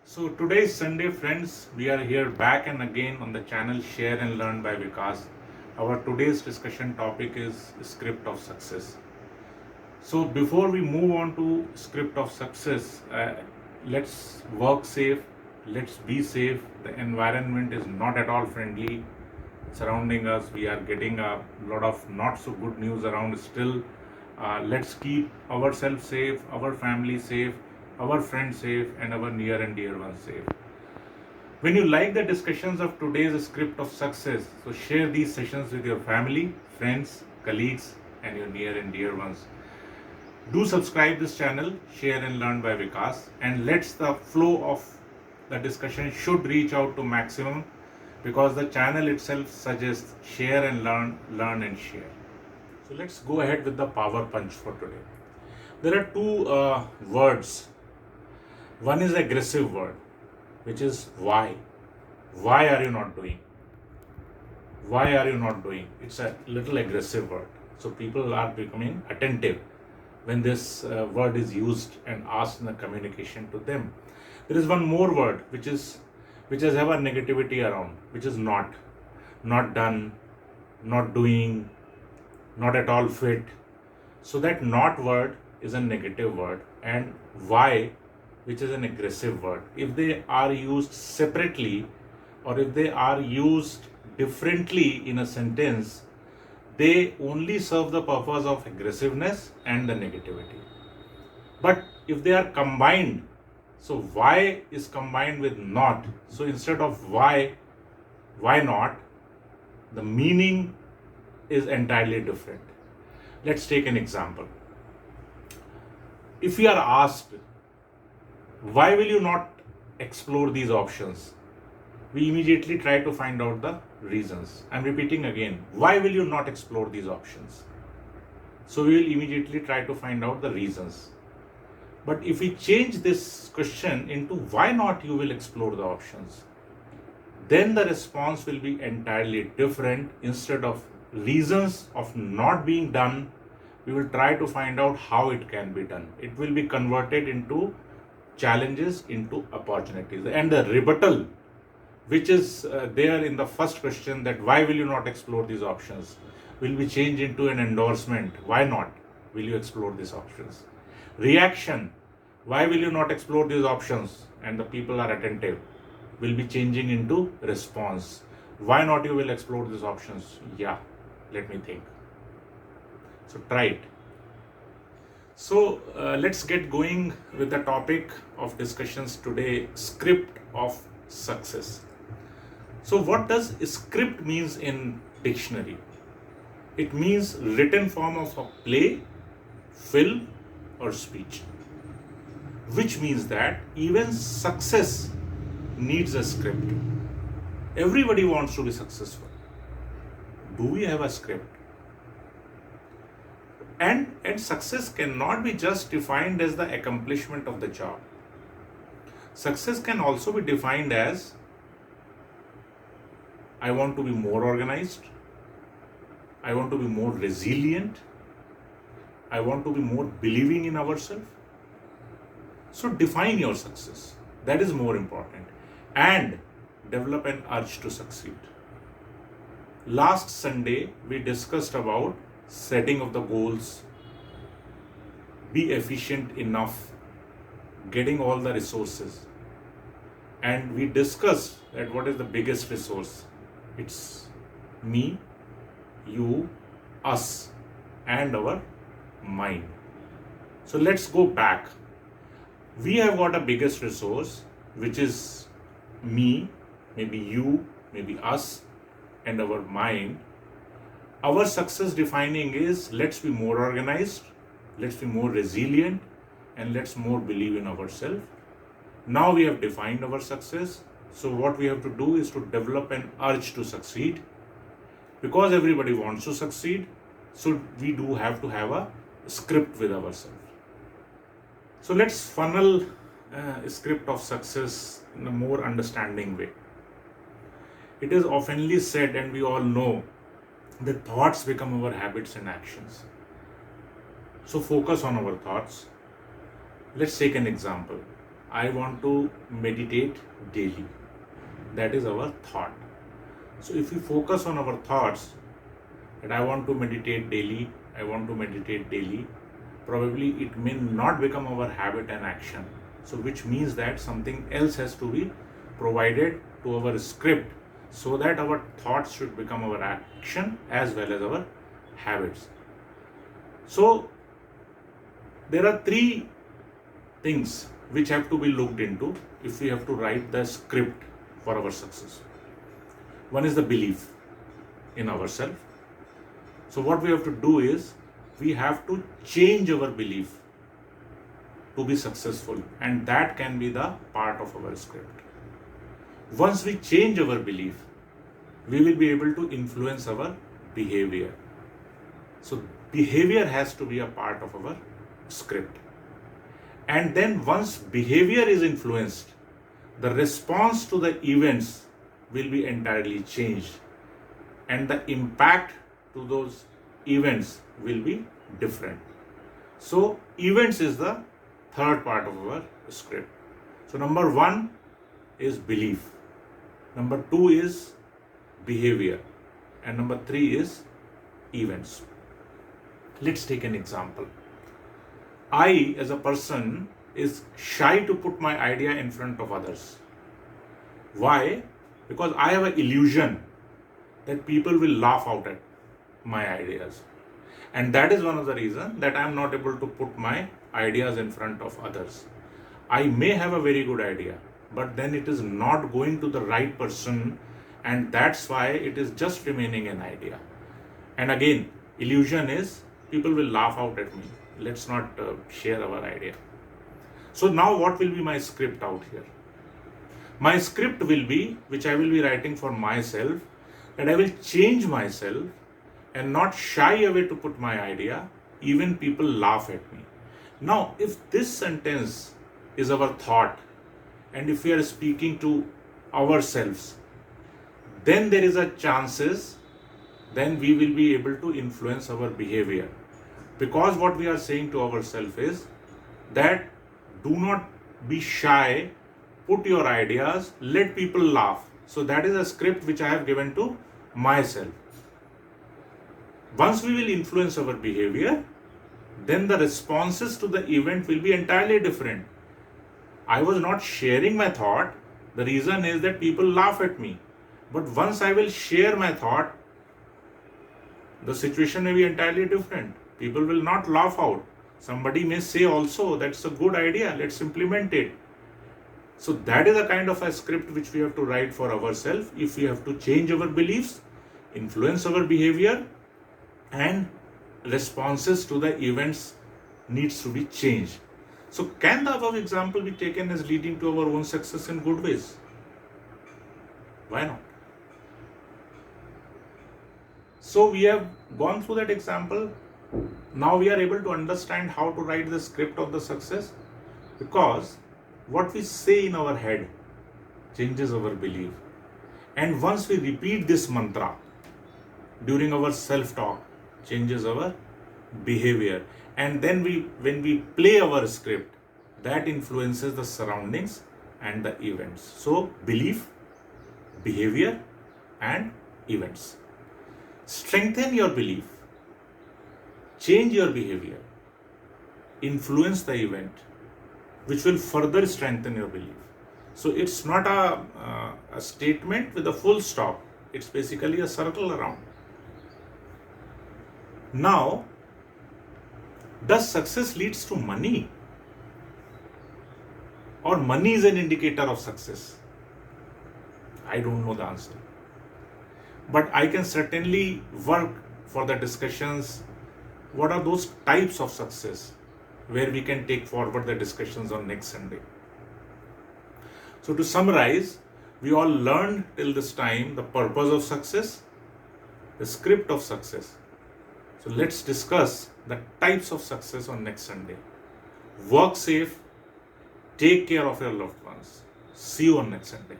So today is Sunday, friends. We are here back and again on the channel Share and Learn by Vikas. Our today's discussion topic is script of success. So before we move on to script of success, let's work safe. Let's be safe. The environment is not at all friendly surrounding us. We are getting a lot of not so good news around still. Let's keep ourselves safe, our family safe, our friends safe, and our near and dear ones safe. When you like the discussions of today's script of success, so share these sessions with your family, friends, colleagues, and your near and dear ones. Do subscribe this channel, Share and Learn by Vikas, and let's the flow of the discussion should reach out to maximum because the channel itself suggests share and learn and share. So let's go ahead with the power punch for today. There are two words. One is aggressive word, which is why. Why are you not doing? Why are you not doing? It's a little aggressive word. So people are becoming attentive when this word is used and asked in the communication to them. There is one more word which has have a negativity around, which is not done, not doing, not at all fit. So that not word is a negative word, and why, which is an aggressive word. If they are used separately or if they are used differently in a sentence, they only serve the purpose of aggressiveness and the negativity. But if they are combined, so why is combined with not. So instead of why not, the meaning is entirely different. Let's take an example. If we are asked, why will you not explore these options? We immediately try to find out the reasons. I'm repeating again, why will you not explore these options? So we will immediately try to find out the reasons. But if we change this question into why not you will explore the options, then the response will be entirely different. Instead of reasons of not being done, we will try to find out how it can be done. It will be converted into challenges, into opportunities. And the rebuttal, which is there in the first question, that why will you not explore these options, will be changed into an endorsement. Why not will you explore these options? Reaction, why will you not explore these options? And the people are attentive, will be changing into response. Why not you will explore these options? Yeah, let me think. So try it. So let's get going with the topic of discussions today, script of success. So what does script means in dictionary? It means written form of a play, film, or speech, which means that even success needs a script. Everybody wants to be successful. Do we have a script? And success cannot be just defined as the accomplishment of the job. Success can also be defined as, I want to be more organized, I want to be more resilient, I want to be more believing in ourselves. So define your success. That is more important. And develop an urge to succeed. Last Sunday, we discussed about setting of the goals, be efficient enough, getting all the resources. And we discussed that what is the biggest resource? It's me, you, us, and our mind. So let's go back. We have got a biggest resource, which is me, maybe you, maybe us, and our mind. Our success defining is, let's be more organized, let's be more resilient, and let's more believe in ourselves. Now we have defined our success. So what we have to do is to develop an urge to succeed. Because everybody wants to succeed, so we do have to have a script with ourselves. So let's funnel a script of success in a more understanding way. It is oftenly said, and we all know, that thoughts become our habits and actions. So focus on our thoughts. Let's take an example. I want to meditate daily. That is our thought. So if we focus on our thoughts, that I want to meditate daily, I want to meditate daily, probably it may not become our habit and action. So which means that something else has to be provided to our script so that our thoughts should become our action as well as our habits. So there are three things which have to be looked into if we have to write the script for our success. One is the belief in ourselves. So what we have to do is we have to change our belief to be successful, and that can be the part of our script. Once we change our belief, we will be able to influence our behavior. So behavior has to be a part of our script. And then once behavior is influenced, the response to the events will be entirely changed, and the impact to those events will be different. So events is the third part of our script. So number one is belief, number two is behavior, and number three is events. Let's take an example. I as a person is shy to put my idea in front of others. Why? Because I have an illusion that people will laugh out at my ideas. And that is one of the reasons that I am not able to put my ideas in front of others. I may have a very good idea, but then it is not going to the right person, and that's why it is just remaining an idea. And again, illusion is people will laugh out at me. Let's not share our idea. So now what will be my script out here? My script will be, which I will be writing for myself, that I will change myself and not shy away to put my idea, even people laugh at me. Now, if this sentence is our thought, and if we are speaking to ourselves, then there is a chances, then we will be able to influence our behavior. Because what we are saying to ourselves is that do not be shy, put your ideas, let people laugh. So that is a script which I have given to myself. Once we will influence our behavior, then the responses to the event will be entirely different. I was not sharing my thought. The reason is that people laugh at me. But once I will share my thought, the situation may be entirely different. People will not laugh out. Somebody may say also, that's a good idea, let's implement it. So that is a kind of a script which we have to write for ourselves if we have to change our beliefs, influence our behavior, and responses to the events needs to be changed. So can the above example be taken as leading to our own success in good ways? Why not? So we have gone through that example. Now we are able to understand how to write the script of the success, because what we say in our head changes our belief. And once we repeat this mantra during our self-talk, changes our behavior. And then when we play our script, that influences the surroundings and the events. So belief, behavior, and events. Strengthen your belief, change your behavior, influence the event, which will further strengthen your belief. So it's not a statement with a full stop. It's basically a circle around. Now, does success leads to money? Or money is an indicator of success? I don't know the answer. But I can certainly work for the discussions. What are those types of success where we can take forward the discussions on next Sunday? So to summarize, we all learned till this time the purpose of success, the script of success. So let's discuss the types of success on next Sunday. Work safe, take care of your loved ones. See you on next Sunday.